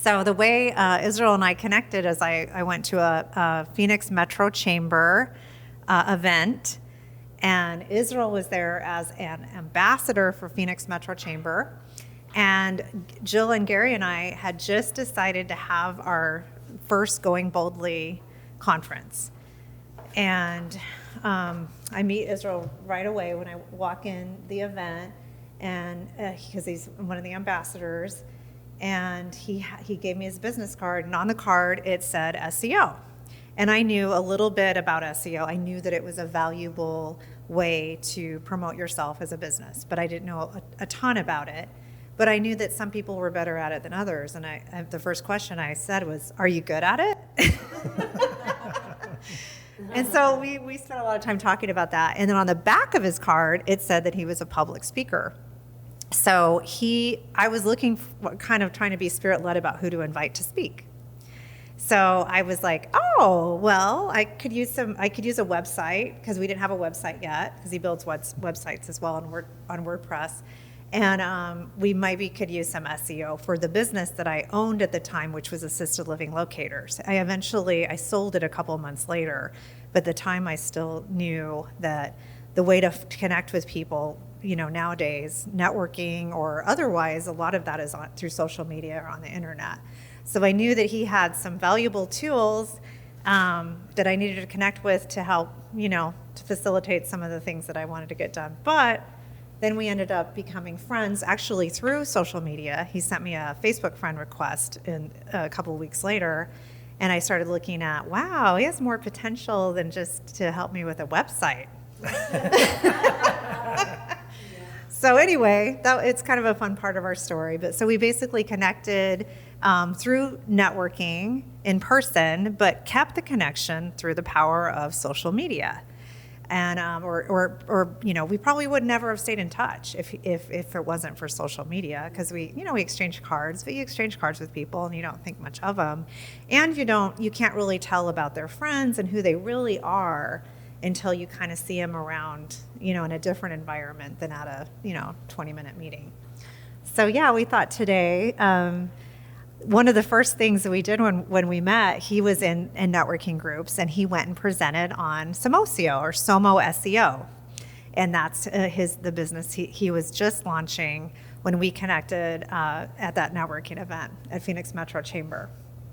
So the way Israel and I connected is I went to a Phoenix Metro Chamber event, and Israel was there as an ambassador for Phoenix Metro Chamber. And Jill and Gary and I had just decided to have our first Going Boldly conference. And I meet Israel right away when I walk in the event, and because he's one of the ambassadors, and he gave me his business card, and on the card it said SEO. And I knew a little bit about SEO. I knew that it was a valuable way to promote yourself as a business, but I didn't know a ton about it. But I knew that some people were better at it than others. And the first question I said was, "Are you good at it?" And so we spent a lot of time talking about that. And then on the back of his card, it said that he was a public speaker. So I was looking, kind of trying to be spirit-led about who to invite to speak. So I was like, oh, well, I could use a website, because we didn't have a website yet, because he builds websites as well on WordPress. And we maybe could use some SEO for the business that I owned at the time, which was assisted living locators. I sold it a couple of months later, but at the time I still knew that the way to connect with people, nowadays, networking or otherwise, a lot of that is through social media or on the internet. So I knew that he had some valuable tools that I needed to connect with to help, to facilitate some of the things that I wanted to get done. But then we ended up becoming friends, actually through social media. He sent me a Facebook friend request a couple of weeks later, and I started looking at, wow, he has more potential than just to help me with a website. So anyway, it's kind of a fun part of our story. But so we basically connected through networking in person, but kept the connection through the power of social media. And we probably would never have stayed in touch if it wasn't for social media, because we exchange cards, but you exchange cards with people and you don't think much of them, and you can't really tell about their friends and who they really are until you kind of see them around, in a different environment than at a 20-minute meeting. So yeah, we thought today. One of the first things that we did when we met, he was in networking groups, and he went and presented on Somoseo, or Somo SEO. And that's the business he was just launching when we connected at that networking event at Phoenix Metro Chamber.